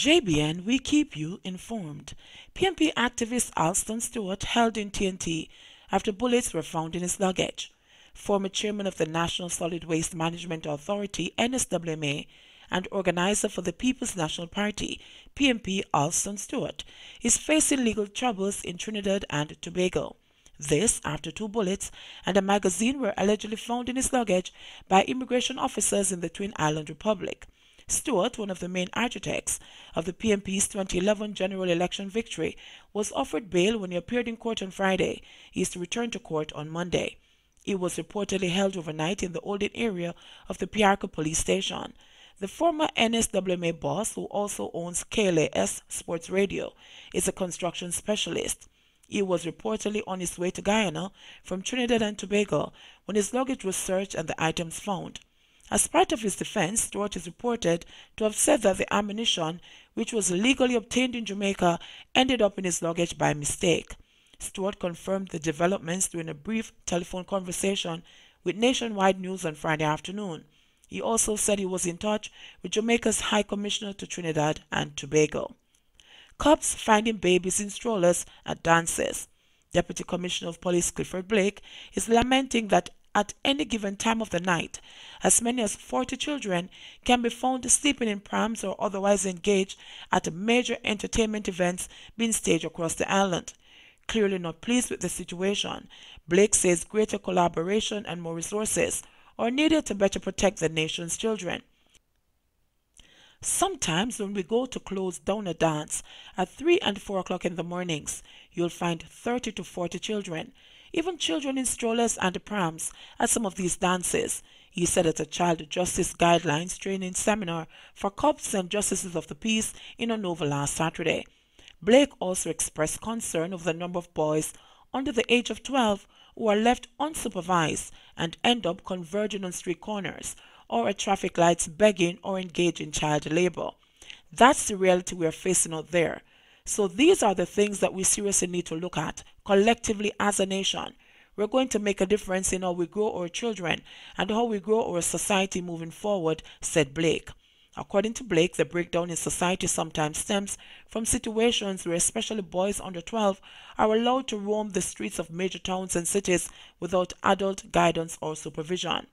JBN, we keep you informed. PMP activist Alston Stewart held in TNT after bullets were found in his luggage. Former chairman of the National Solid Waste Management Authority, NSWMA, and organizer for the People's National Party, PMP Alston Stewart, is facing legal troubles in Trinidad and Tobago. This after 2 bullets and a magazine were allegedly found in his luggage by immigration officers in the Twin Island Republic. Stewart, one of the main architects of the PMP's 2011 general election victory, was offered bail when he appeared in court on Friday. He is to return to court on Monday. He was reportedly held overnight in the Olden area of the Piarco police station. The former NSWMA boss, who also owns KLAS Sports Radio, is a construction specialist. He was reportedly on his way to Guyana from Trinidad and Tobago when his luggage was searched and the items found. As part of his defense, Stewart is reported to have said that the ammunition, which was illegally obtained in Jamaica, ended up in his luggage by mistake. Stewart confirmed the developments during a brief telephone conversation with Nationwide News on Friday afternoon. He also said he was in touch with Jamaica's High Commissioner to Trinidad and Tobago. Cops finding babies in strollers at dances. Deputy Commissioner of Police Clifford Blake is lamenting that at any given time of the night, as many as 40 children can be found sleeping in prams or otherwise engaged at major entertainment events being staged across the island. Clearly not pleased with the situation, Blake says greater collaboration and more resources are needed to better protect the nation's children. Sometimes when we go to close down a dance at 3 and 4 o'clock in the mornings, you'll find 30 to 40 children, even children in strollers and prams, at some of these dances, he said at a Child Justice Guidelines training seminar for cops and justices of the peace in Hanover last Saturday. Blake also expressed concern over the number of boys under the age of 12 who are left unsupervised and end up converging on street corners or at traffic lights begging or engaged in child labor. That's the reality we are facing out there. So these are the things that we seriously need to look at collectively as a nation. We're going to make a difference in how we grow our children and how we grow our society moving forward, said Blake. According to Blake, the breakdown in society sometimes stems from situations where especially boys under 12 are allowed to roam the streets of major towns and cities without adult guidance or supervision.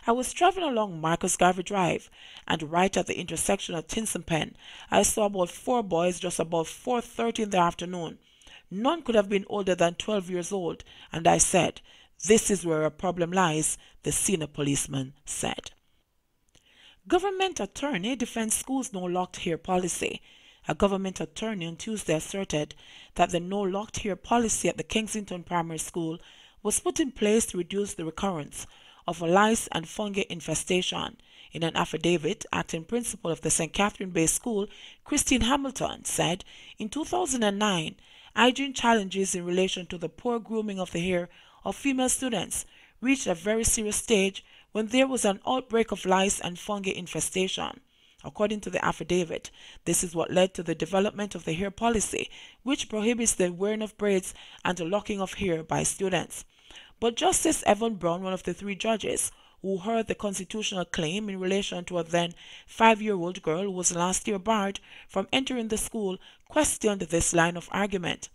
I was traveling along Marcus Garvey Drive, and right at the intersection of Tinson I saw about 4 boys just about 4:30 in the afternoon. None could have been older than 12 years old, and I said, "This is where a problem lies," the senior policeman said. Government attorney defends school's no locked hair policy. A government attorney on Tuesday asserted that the no locked hair policy at the Kensington Primary School was put in place to reduce the recurrence of a lice and fungi infestation. In an affidavit, acting principal of the St. Catherine Bay School, Christine Hamilton, said in 2009, hygiene challenges in relation to the poor grooming of the hair of female students reached a very serious stage when there was an outbreak of lice and fungi infestation. According to the affidavit, this is what led to the development of the hair policy, which prohibits the wearing of braids and the locking of hair by students. But Justice Evan Brown, one of the 3 judges who heard the constitutional claim in relation to a then 5-year-old girl who was last year barred from entering the school, questioned this line of argument.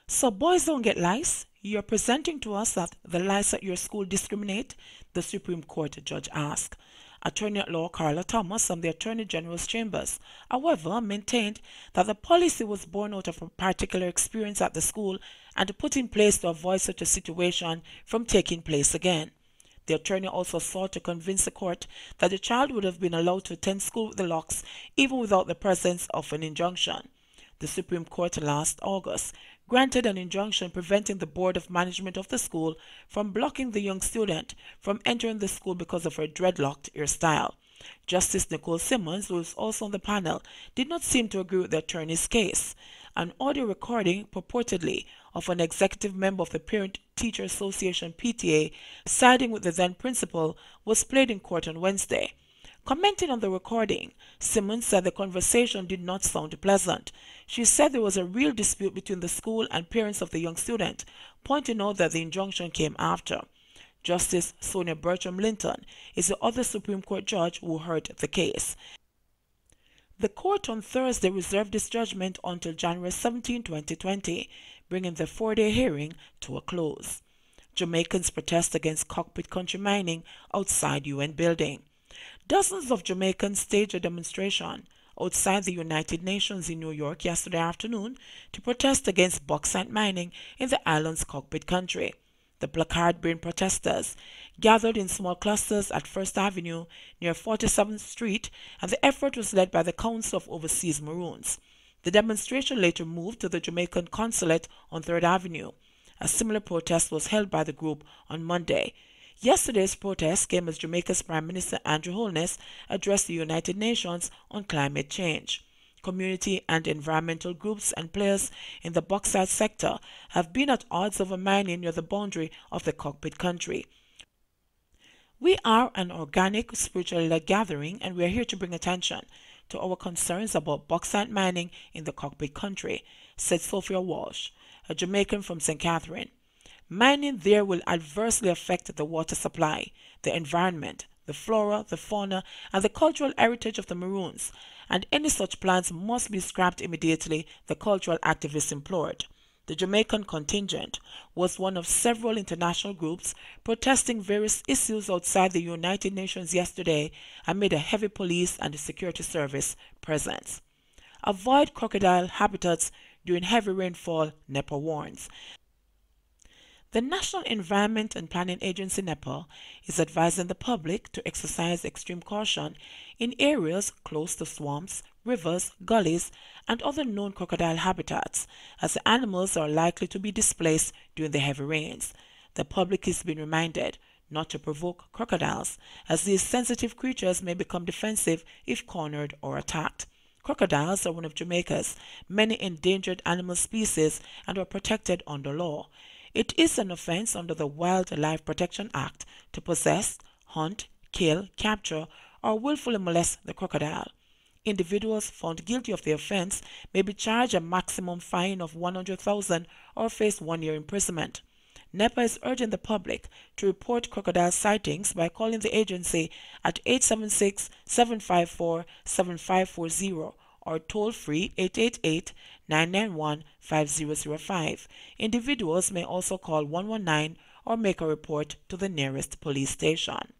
"So boys don't get lice? You're presenting to us that the lice at your school discriminate?" the Supreme Court judge asked. Attorney-at-Law Carla Thomas from the Attorney General's chambers, however, maintained that the policy was born out of a particular experience at the school and put in place to avoid such a situation from taking place again. The attorney also sought to convince the court that the child would have been allowed to attend school with the locks even without the presence of an injunction. The Supreme Court last August granted an injunction preventing the Board of Management of the school from blocking the young student from entering the school because of her dreadlocked hairstyle. Justice Nicole Simmons, who is also on the panel, did not seem to agree with the attorney's case. An audio recording, purportedly, of an executive member of the Parent Teacher Association PTA siding with the then principal was played in court on Wednesday. Commenting on the recording, Simmons said the conversation did not sound pleasant. She said there was a real dispute between the school and parents of the young student, pointing out that the injunction came after. Justice Sonia Bertram Linton is the other Supreme Court judge who heard the case. The court on Thursday reserved its judgment until January 17, 2020, bringing the 4-day hearing to a close. Jamaicans protest against cockpit country mining outside UN building. Dozens of Jamaicans staged a demonstration outside the United Nations in New York yesterday afternoon to protest against bauxite mining in the island's cockpit country. The placard-bearing protesters gathered in small clusters at First Avenue near 47th Street, and the effort was led by the Council of Overseas Maroons. The demonstration later moved to the Jamaican Consulate on 3rd Avenue. A similar protest was held by the group on Monday. Yesterday's protest came as Jamaica's Prime Minister Andrew Holness addressed the United Nations on climate change. Community and environmental groups and players in the bauxite sector have been at odds over mining near the boundary of the cockpit country. We are an organic, spiritually led gathering, and we are here to bring attention to our concerns about bauxite mining in the cockpit country, said Sophia Walsh, a Jamaican from St. Catherine. Mining there will adversely affect the water supply, the environment, the flora, the fauna, and the cultural heritage of the Maroons, and any such plans must be scrapped immediately, the cultural activists implored. The Jamaican contingent was one of several international groups protesting various issues outside the United Nations yesterday amid a heavy police and security service presence. Avoid crocodile habitats during heavy rainfall, NEPA warns. The National Environment and Planning Agency NEPA is advising the public to exercise extreme caution in areas close to swamps, rivers, gullies, and other known crocodile habitats, as the animals are likely to be displaced during the heavy rains. The public is being reminded not to provoke crocodiles, as these sensitive creatures may become defensive if cornered or attacked. Crocodiles are one of Jamaica's many endangered animal species and are protected under law. It is an offense under the Wildlife Protection Act to possess, hunt, kill, capture, or willfully molest the crocodile. Individuals found guilty of the offense may be charged a maximum fine of $100,000 or face 1 year imprisonment. NEPA is urging the public to report crocodile sightings by calling the agency at 876-754-7540 or toll-free 888-991-5005. Individuals may also call 119 or make a report to the nearest police station.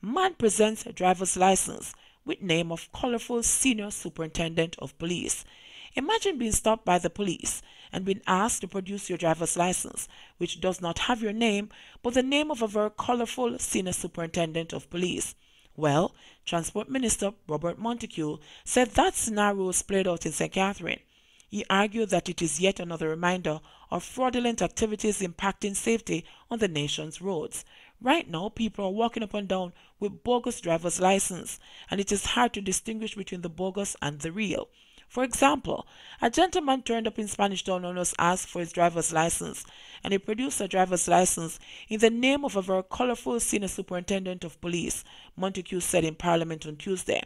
Man presents driver's license with name of colorful senior superintendent of police. Imagine being stopped by the police and being asked to produce your driver's license, which does not have your name, but the name of a very colorful senior superintendent of police. Well, Transport Minister Robert Montague said that scenario was played out in St. Catherine. He argued that it is yet another reminder of fraudulent activities impacting safety on the nation's roads. Right now, people are walking up and down with bogus driver's license, and it is hard to distinguish between the bogus and the real. For example, a gentleman turned up in Spanish Town and was asked for his driver's license, and he produced a driver's license in the name of a very colorful senior superintendent of police, Montague said in Parliament on Tuesday.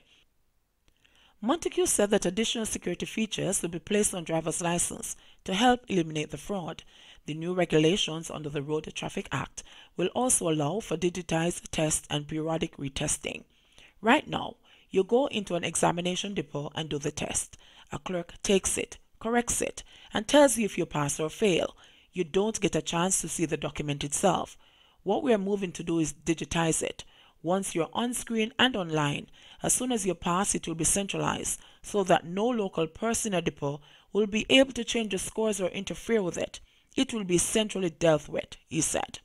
Montague said that additional security features will be placed on driver's license to help eliminate the fraud. The new regulations under the Road Traffic Act will also allow for digitized tests and periodic retesting. Right now, you go into an examination depot and do the test. A clerk takes it, corrects it, and tells you if you pass or fail. You don't get a chance to see the document itself. What we are moving to do is digitize it. Once you're on screen and online, as soon as you pass, it will be centralized so that no local person or depot will be able to change the scores or interfere with it. It will be centrally dealt with, he said.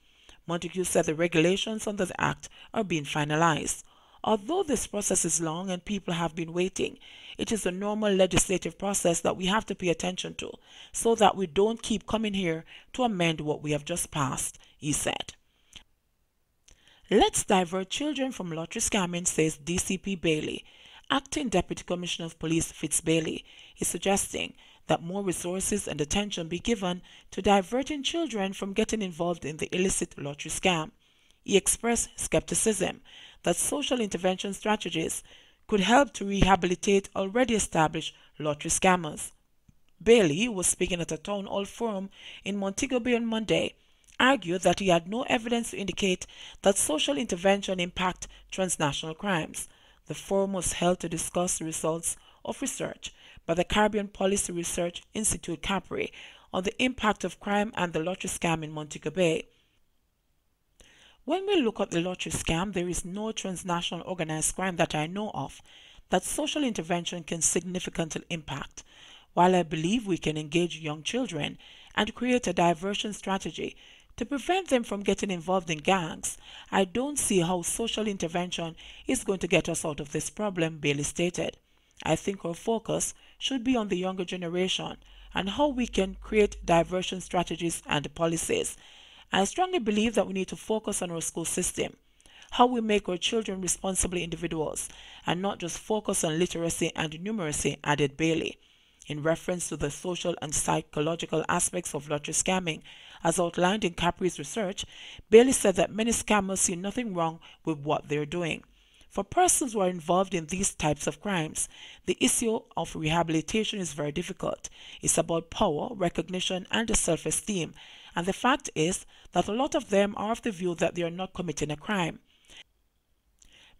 Montague said the regulations under the Act are being finalized. Although this process is long and people have been waiting, it is a normal legislative process that we have to pay attention to so that we don't keep coming here to amend what we have just passed, he said. Let's divert children from lottery scamming, says DCP Bailey. Acting Deputy Commissioner of Police Fitz Bailey is suggesting that more resources and attention be given to diverting children from getting involved in the illicit lottery scam. He expressed skepticism that social intervention strategies could help to rehabilitate already established lottery scammers. Bailey, who was speaking at a town hall forum in Montego Bay on Monday, argued that he had no evidence to indicate that social intervention impact transnational crimes. The forum was held to discuss the results of research by the Caribbean Policy Research Institute (CAPRI) on the impact of crime and the lottery scam in Montego Bay. When we look at the lottery scam, there is no transnational organized crime that I know of that social intervention can significantly impact. While I believe we can engage young children and create a diversion strategy to prevent them from getting involved in gangs, I don't see how social intervention is going to get us out of this problem, Bailey stated. I think our focus should be on the younger generation and how we can create diversion strategies and policies. I strongly believe that we need to focus on our school system, how we make our children responsible individuals, and not just focus on literacy and numeracy, added Bailey. In reference to the social and psychological aspects of lottery scamming, as outlined in CAPRI's research, Bailey said that many scammers see nothing wrong with what they're doing. For persons who are involved in these types of crimes, the issue of rehabilitation is very difficult. It's about power, recognition, and self-esteem, and the fact is that a lot of them are of the view that they are not committing a crime.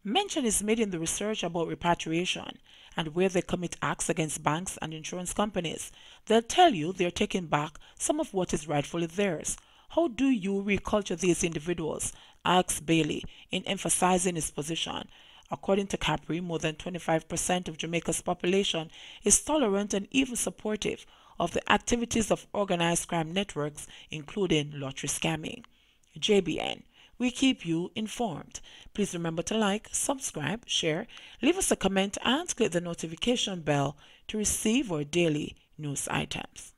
Mention is made in the research about repatriation and where they commit acts against banks and insurance companies. They'll tell you they're taking back some of what is rightfully theirs. How do you reculture these individuals? Asked Bailey, in emphasizing his position. According to CAPRI, more than 25% of Jamaica's population is tolerant and even supportive of the activities of organized crime networks, including lottery scamming. JBN, we keep you informed. Please remember to like, subscribe, share, leave us a comment, and click the notification bell to receive our daily news items.